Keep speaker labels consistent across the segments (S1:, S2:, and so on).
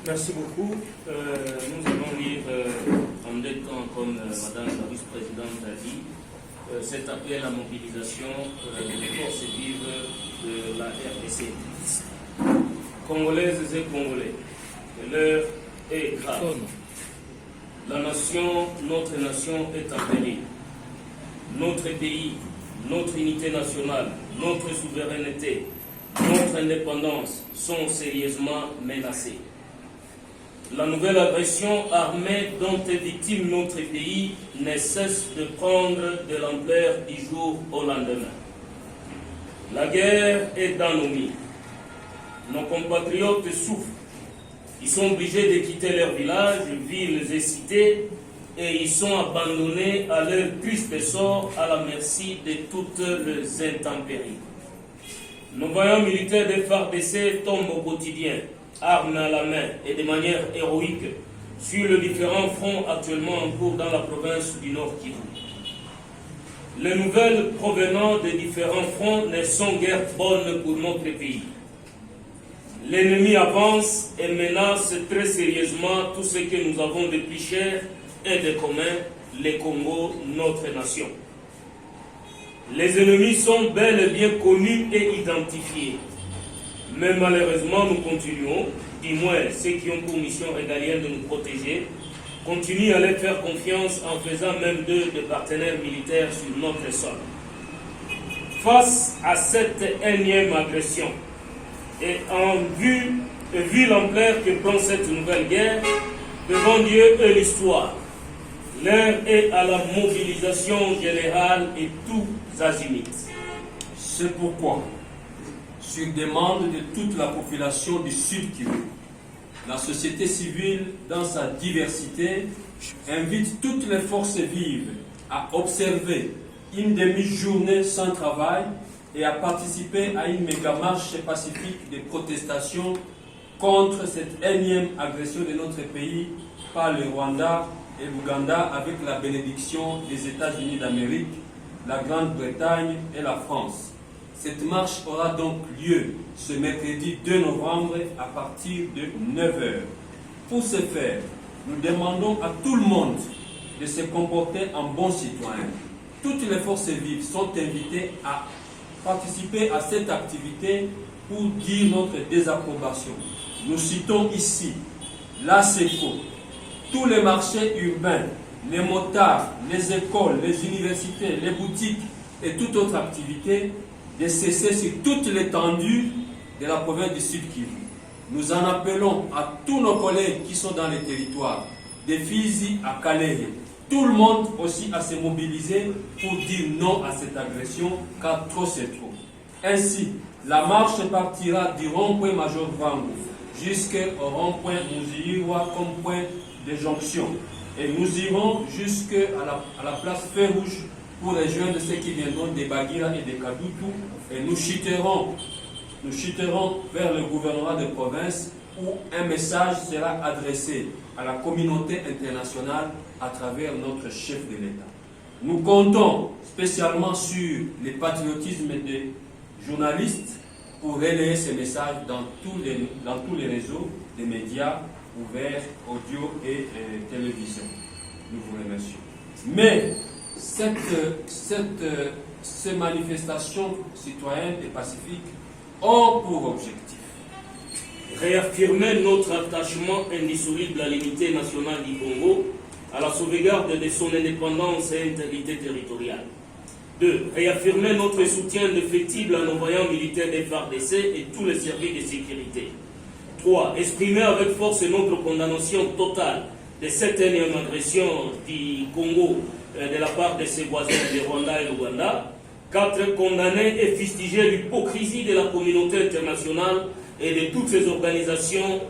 S1: Merci beaucoup. Nous allons lire en deux temps, comme Madame la vice-présidente a dit, cet appel à mobilisation des forces vives de la RDC. Congolaises et Congolais, l'heure est grave. La nation, notre nation est en péril. Notre pays, notre unité nationale, notre souveraineté, notre indépendance sont sérieusement menacées. La nouvelle agression armée dont est victime notre pays ne cesse de prendre de l'ampleur du jour au lendemain. La guerre est dans nos mines. Nos compatriotes souffrent. Ils sont obligés de quitter leurs villages, villes et cités, et ils sont abandonnés à leur triste sort à la merci de toutes les intempéries. Nos vaillants militaires des FARDC tombent au quotidien, armes à la main et de manière héroïque, sur les différents fronts actuellement en cours dans la province du Nord Kivu. Les nouvelles provenant des différents fronts ne sont guère bonnes pour notre pays. L'ennemi avance et menace très sérieusement tout ce que nous avons de plus cher et de commun, le Congo, notre nation. Les ennemis sont bel et bien connus et identifiés. Mais malheureusement, nous continuons, du moins ceux qui ont pour mission régalienne de nous protéger, continuent à leur faire confiance en faisant même d'eux des partenaires militaires sur notre sol. Face à cette énième agression, et vu l'ampleur que prend cette nouvelle guerre, devant Dieu et l'histoire, l'heure est à la mobilisation générale et tous azimuts.
S2: C'est pourquoi, sur demande de toute la population du Sud Kivu, la société civile, dans sa diversité, invite toutes les forces vives à observer une demi-journée sans travail et à participer à une méga-marche pacifique de protestation contre cette énième agression de notre pays par le Rwanda et l'Ouganda avec la bénédiction des États-Unis d'Amérique, la Grande-Bretagne et la France. Cette marche aura donc lieu ce mercredi 2 novembre à partir de 9h. Pour ce faire, nous demandons à tout le monde de se comporter en bons citoyens. Toutes les forces vives sont invitées à participer à cette activité pour dire notre désapprobation. Nous citons ici l'ASECO, tous les marchés urbains, les motards, les écoles, les universités, les boutiques et toute autre activité de cesser sur toute l'étendue de la province du Sud Kivu. Nous en appelons à tous nos collègues qui sont dans les territoires, de Fizi à Kalehe, tout le monde aussi à se mobiliser pour dire non à cette agression, car trop c'est trop. Ainsi, la marche partira du rond-point Major Vango jusqu'au rond-point Mouziwa comme point de jonction. Et nous irons jusqu'à la place Feu Rouge pour rejoindre ceux qui viendront des Bagira et des Kadutu. Et nous chuterons vers le gouvernement de province où un message sera adressé à la communauté internationale à travers notre chef de l'État. Nous comptons spécialement sur le patriotisme des journalistes pour relayer ces messages dans tous les réseaux des médias ouverts, audio et télévision. Nous vous remercions. Mais ces manifestations citoyennes et pacifiques ont pour objectif
S1: réaffirmer notre attachement indissoluble à l'unité nationale du Congo, à la sauvegarde de son indépendance et intégrité territoriale. 2. Réaffirmer notre soutien indéfectible à nos vaillants militaires des FARDC et tous les services de sécurité. 3. Exprimer avec force notre condamnation totale de cette énième agression du Congo de la part de ses voisins de Rwanda et l'Ouganda. 4. Condamner et fustiger l'hypocrisie de la communauté internationale et de toutes ces organisations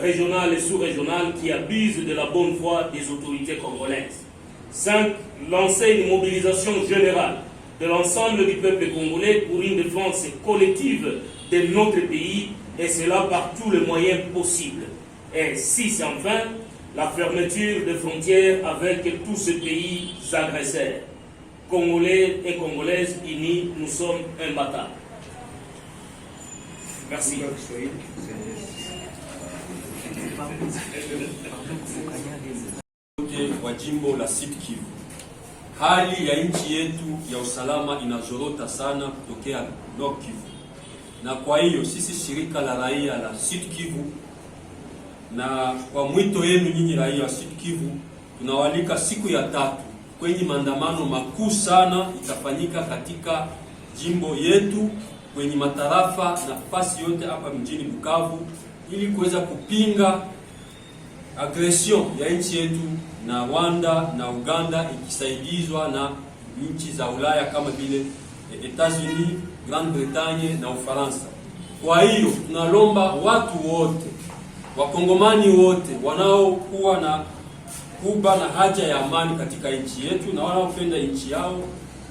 S1: régionales et sous-régionales qui abusent de la bonne foi des autorités congolaises. 5. Lancer une mobilisation générale de l'ensemble du peuple congolais pour une défense collective de notre pays, et cela par tous les moyens possibles. Et 6. Enfin, la fermeture des frontières avec tous ces pays agresseurs. Congolais et Congolaises unis, nous sommes imbattables. Merci.
S2: wa jimbo la Sud Kivu. Hali ya nchi yetu ya usalama inazorota sana kutokea Nord Kivu, na kwa hiyo sisi shirika la raia la Sud Kivu, na kwa mwito yenu nyinyi raia wa Sud Kivu, tunawalika siku ya 3 kwenye maandamano makuu sana itafanyika katika jimbo yetu kwenye matarafa na nafasi yote hapa mjini Bukavu, ili kuweza kupinga agression ya nchi yetu na Rwanda na Uganda ikisaidizwa na nchi za Ulaya kama vile Etats-Unis, Grande Bretagne na Ufaransa. Kwa hiyo tunalomba watu wote, wakongomani wote wanaokuwa na kuba na haja ya amani katika nchi yetu na wanaopenda nchi yao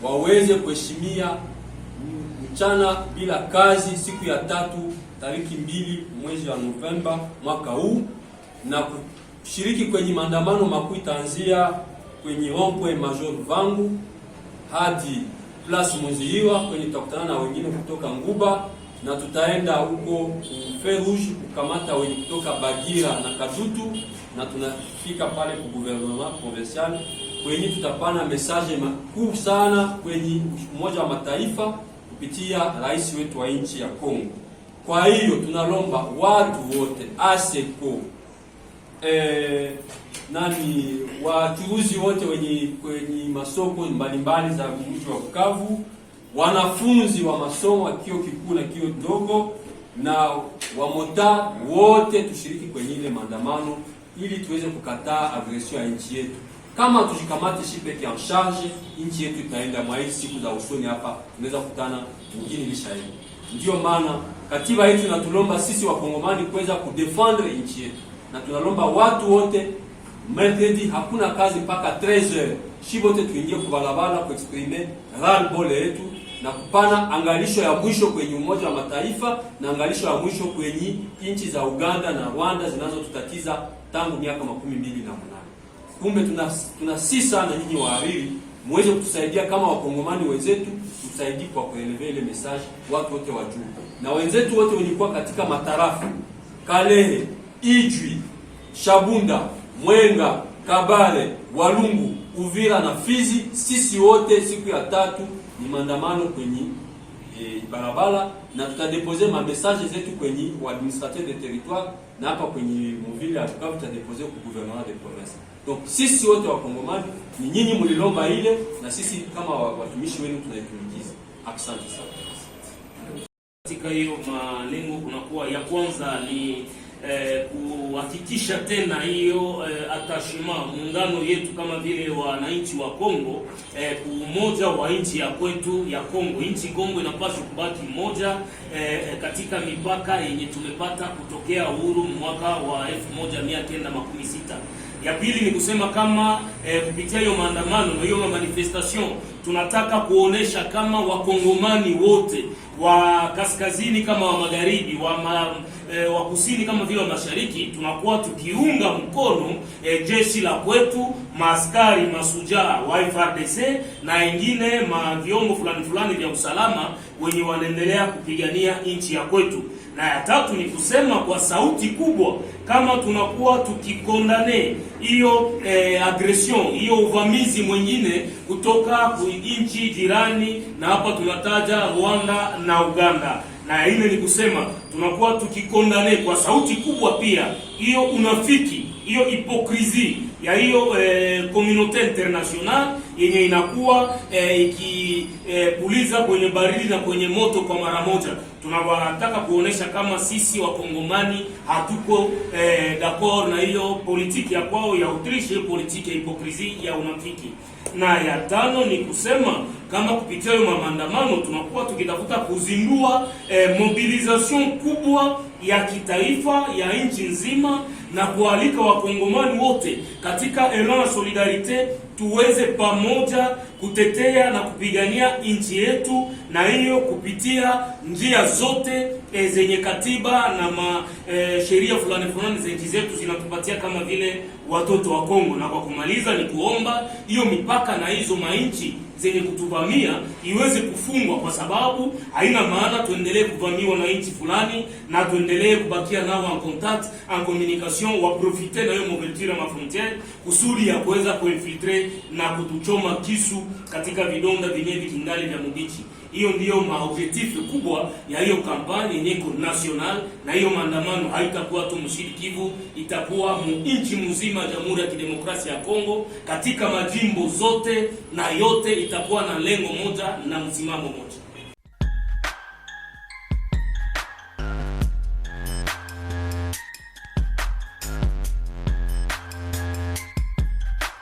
S2: waweze kuheshimia mchana bila kazi siku ya 3 tariki 2 mwezi wa Novemba mwaka huu, na kushiriki kwenye maandamano makuu itaanzia kwenye rond-point Major Vangu hadi Place Muziwa, kwenye tutakutana na wengine kutoka Nguba, na tutaenda huko Feu Rouge kukamata wenye kutoka Bagira na Kadutu, na tunafika pale kwa gouvernement provincial kwenye tutapana message makuu sana kwenye Umoja wa Mataifa kupitia rais wetu wa nchi ya Kongo. Kwa hiyo tunalomba watu wote ASECO, wachuuzi wote kwenye masoko mbalimbali za mji wa Bukavu, wanafunzi wa masomo wa kio kikuu na kio ndogo, na wamota wote tushiriki kwenye ile maandamano ili tuweze kukataa agression ya nchi yetu. Kama tujikamate shipeke en charge, nchi yetu itaenda mwa siku za usoni hapa, tunaweza kutana mwingine lishaenda. Ndio maana katiba yetu inatulomba sisi wakongomani kuweza kudefendre nchi yetu, na tunalomba watu wote mercredi hakuna kazi mpaka 13h, shibote tuingie kwa barabara kuexprimer ras-le-bol yetu na kupana angalisho ya mwisho kwenye Umoja wa Mataifa na angalisho ya mwisho kwenye nchi za Uganda na Rwanda zinazotutatiza tangu miaka 28. Kumbe tunasi sana nyinyi wahariri muweze kutusaidia kama wakongomani wenzetu, tusaidie kwa kuelevea ile message watu wote wajue, na wenzetu wote wenye katika matarafa Kalehe, Ijwi, Shabunda, Mwenga, Kabale, Walungu, Uvira na Fizi, sisi wote siku ya 3 ni maandamano kwenye barabara, na tutadepose ma message zetu kwenye administrateur de territoire, na hapa kwenye mvile ya Bukavu tutadepose kwa gouvernement de province. Donc sisi wote wa Kongomani ni nyinyi mlilomba ile, na sisi kama watumishi wenu tunaitumikiza. Asante sana.
S1: Katika hiyo malengo kunakuwa ya kwanza ni kuhakikisha tena hiyo attachement muungano yetu kama vile wananchi wa Kongo, umoja wa nchi ya kwetu ya Kongo. Nchi Kongo inapaswa kubaki moja katika mipaka yenye tumepata kutokea uhuru mwaka wa 1960. Ya pili ni kusema kama kupitia hiyo maandamano na hiyo manifestation tunataka kuonesha kama wakongomani wote wa kaskazini kama wa magharibi, wa kusini kama vile wa mashariki, tunakuwa tukiunga mkono jeshi la kwetu, maaskari masujaa wa FARDC na wengine vyombo fulani vya usalama wenye wanaendelea kupigania nchi ya kwetu. Na ya tatu ni kusema kwa sauti kubwa kama tunakuwa tukikondane hiyo agression, hiyo uvamizi mwingine kutoka nchi jirani, na hapa tunataja Rwanda na Uganda. Na ile ni kusema tunakuwa tukikondane kwa sauti kubwa pia hiyo unafiki, hiyo hipokrisi ya hiyo communauté internationale yenye inakuwa ikipuliza kwenye baridi na kwenye moto kwa mara moja. Tunawataka kuonesha kama sisi wakongomani hatuko d'accord na hiyo politiki ya kwao ya Autriche, hiyo politiki ya hipokrisi ya unafiki. Na ya tano ni kusema kama kupitia hiyo maandamano tunakuwa tukitafuta kuzindua mobilisation kubwa ya kitaifa ya nchi nzima, na kualika wakongomani wote katika elan ya solidarite tuweze pamoja kutetea na kupigania nchi yetu, na hiyo kupitia njia zote zenye katiba na sheria fulani za nchi zetu zinatupatia kama vile watoto wa Kongo. Na kwa kumaliza ni kuomba hiyo mipaka na hizo mainchi zenye kutuvamia iweze kufungwa, kwa sababu haina maana tuendelee kuvamiwa na nchi fulani na tuendelee kubakia nao en contact en communication population waprofite na hiyo mouverture ya mafrontiere kusudi ya kuweza kuinfiltre na kutuchoma kisu katika vidonda vyenyewe vikingali vya mubichi. Hiyo ndiyo maobjectif kubwa ya hiyo kampani yenye iko national, na hiyo maandamano haitakuwa tu mshiri Kivu, itakuwa nchi mzima ya Jamhuri ya Kidemokrasia ya Kongo katika majimbo zote, na yote itakuwa na lengo moja na msimamo moja.